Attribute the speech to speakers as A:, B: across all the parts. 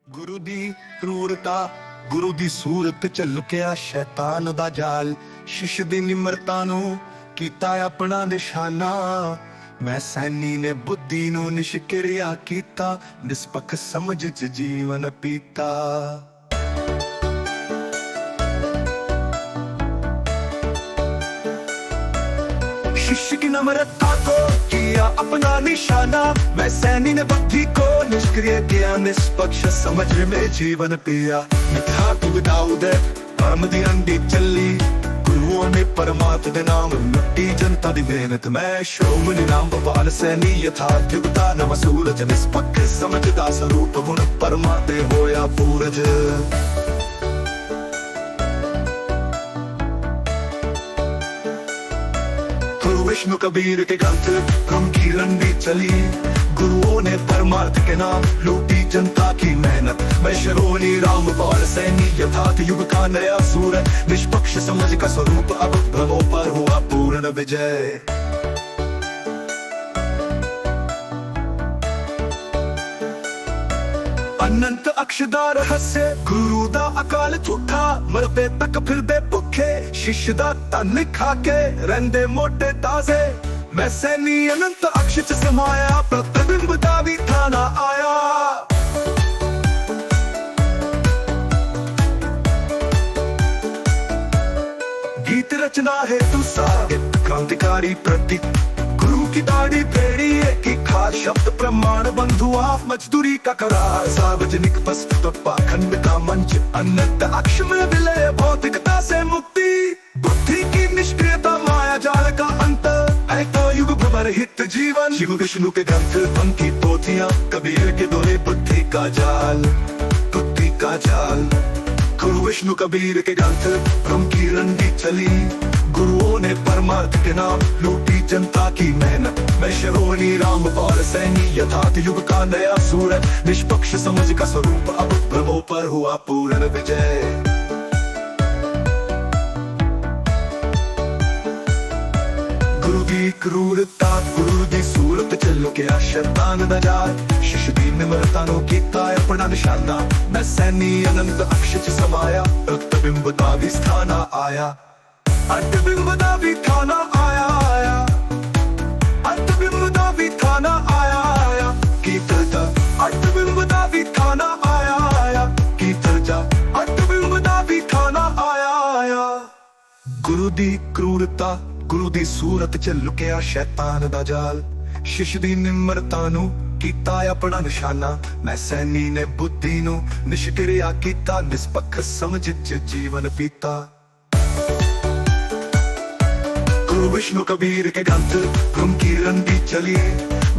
A: ਗੁਰੂ ਦੀ ਕਰੂਰਤਾ, ਗੁਰੂ ਦੀ ਸੂਰਤ ਚ ਲੁਕਿਆ ਸ਼ੈਤਾਨ ਦਾ ਜਾਲ। ਸ਼ਿਸ਼ ਦੀ ਨਿਮਰਤਾ ਨੂੰ ਕੀਤਾ ਆਪਣਾ ਨਿਸ਼ਾਨਾ। ਮੈਂ ਸੈਨੀ ਨੇ ਬੁੱਧੀ ਨੂੰ ਨਿਸ਼ਕਿਰਿਆ ਕੀਤਾ, ਨਿਸਪੱਖ ਸਮਝ ਚ ਜੀਵਨ ਪੀਤਾ। शिष्य की नम्रता को किया अपना निशाना। मैं सैनी ने बुद्धि को निष्क्रिय किया, निष्पक्ष समझ में जीवन पिया। मिठा दुविधा उदय परम दी अंडी चली, गुरुओं ने परमात्मा दे नाम लुटी जनता दी मेहनत। मैं श्रोमणी नाम गोपाल सैनी यथार्थ युगता नव सूरज, निष्पक्ष समझदा स्वरूप गुण परमाते होया पूरज। विष्णु कबीर के ग्रंथ ब्रह्म की रंडी चली, गुरुओं ने परमार्थ के नाम लूटी जनता की मेहनत। मैं श्रोमणी राम गोपाल सैनी यथार्थ युग का नया सूरज, निष्पक्ष समझ का स्वरूप अब भ्रमों पर हुआ पूर्ण विजय। अनंत अक्षदा रहस्य गुरु दा अकाल झूठा, मरदे तक फिरदे भुखे शिष्य दा तन खा के रहिंदे मोटे ताजे। मैं सैनी अनंत अक्ष च समाया, प्रतिबिंब दा भी थाना आया। गीत रचना है तू साहित्य क्रांतिकारी प्रतीक, गुरु की दाढ़ी फेड़ी एक ही खास शब्द प्रमाण। बंधु आप मजदूरी का करार, सार्वजनिक वस्तु पाखंड का मंच। अनंत अक्ष में विलय भौतिकता से मुक्ति, बुद्धि की निष्क्रियता माया जाल का अंत। है तो युग भ्रमर हित जीवन, शिव विष्णु के ग्रंथ उनकी पोथियां, कबीर के दोहे बुद्धि का जाल, बुद्धि का जाल। गुरु विष्णु कबीर के ग्रंथ ब्रह्म की रंडी चली, गुरुओं ने परमार्थ के नाम लूटी जनता की मेहनत। मैं श्रोमणी राम गोपाल सैनी यथार्थ युग का नया सूरज, निष्पक्ष समझ का स्वरूप अब भ्रमों पर हुआ पूर्ण विजय। गुरु दी क्रूरता, गुरु दी सूरत च लुकिया शैतान दा जाल। शिष्य दी निम्रता नूं कीता अपना निशाना। मैं सैनी अनंत अक्ष च समाया, प्रतिबिंब दा भी स्थान आया। अटबिंब दा भी थाना आया आया, अटबिंब दा भी थाना आया आया। कीर्तन अटबिंब दा भी थाना आया आया, कीर्तन अटबिंब दा भी थाना आया आया। गुरु दी क्रूरता, गुरु दी सूरत च लुकिया शैतान दा जाल। शिष्य दी निम्रता नूं कीता अपना निशाना। मैं सैनी ने बुद्धि नूं निष्क्रिय कीता, निष्पक्ष समझ च जीवन पीता। गुरु विष्णु कबीर के ग्रंथ ब्रह्म की रंडी चली,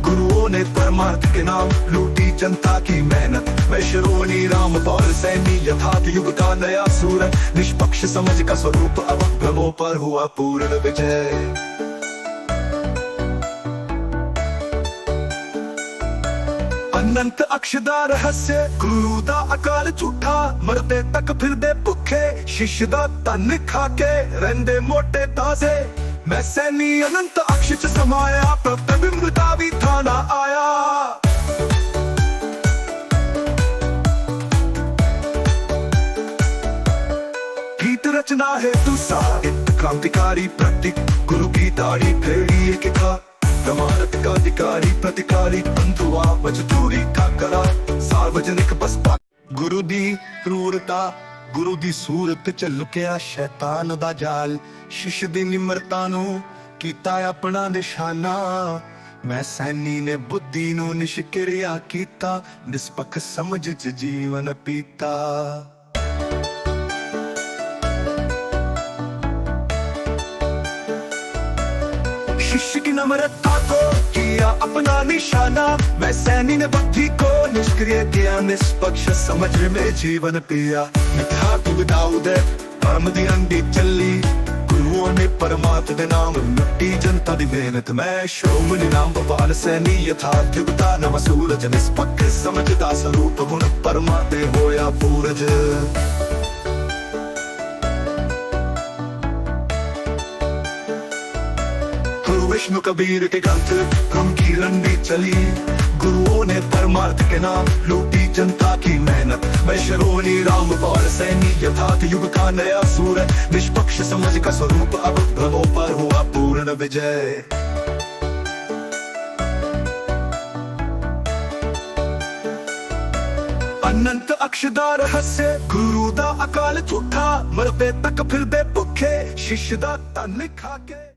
A: गुरुओं ने परमार्थ के नाम लूटी जनता की मेहनत। मैं श्रोमणी राम गोपाल सैनी यथार्थ युग का नया सूरज, निष्पक्ष समझ का स्वरूप अब भ्रमों पर हुआ पूर्ण विजय। अनंत अक्षदा रहस्य गुरु दा अकाल झूठा, मरदे तक फिरदे भुखे शिष्य दा तन खा के रहिंदे मोटे ताजे। मैं सैनी अनंत अक्ष च समाया, प्रतिबिंब दा भी थाना आया। गीत रचना है तू साहित्य क्रांतिकारी प्रतीक, गुरु की दाढ़ी फेड़ी एक था प्रमाणत का अधिकारी। प्रतिकारी बंधुआ मजदूरी का करा, सार्वजनिक बसपा। गुरु दी क्रूरता, गुरु दी सूरत च लुकिया शैतान दा जाल। शिष्य दी निम्रता नूं कीता अपना निशाना। मैं सैनी ने बुद्धि नूं निष्क्रिय कीता, निष्पक्ष समझ च जीवन पीता। शिष्य की नम्रता को किया अपना निशाना। मैं सैनी ने बुद्धि को निष्क्रिय किया, निष्पक्ष समझ में जीवन पिया। मिठा दुविधा उदय परम दी अंडी चली, गुरुओं ने परमात्मा दे नाम लुटी जनता दी मेहनत। मैं श्रोमणी राम गोपाल सैनी यथार्थ युगता नव सूरज, निष्पक्ष समझदा स्वरूप गुण परमाते होया पूरज। विष्णु कबीर के ग्रंथ ब्रह्म की रंडी चली, गुरुओं ने परमार्थ के नाम लूटी जनता की मेहनत मैं शरोनी रामपाल सैनी यथार्थ युग का नया सूरज निष्पक्ष समझ का स्वरूप अब भवों पर हुआ पूर्ण विजय। अनंत अक्षदा रहस्य गुरु दा अकाल झूठा मरबे तक फिर बे भुखे शिष्य दा तन खा के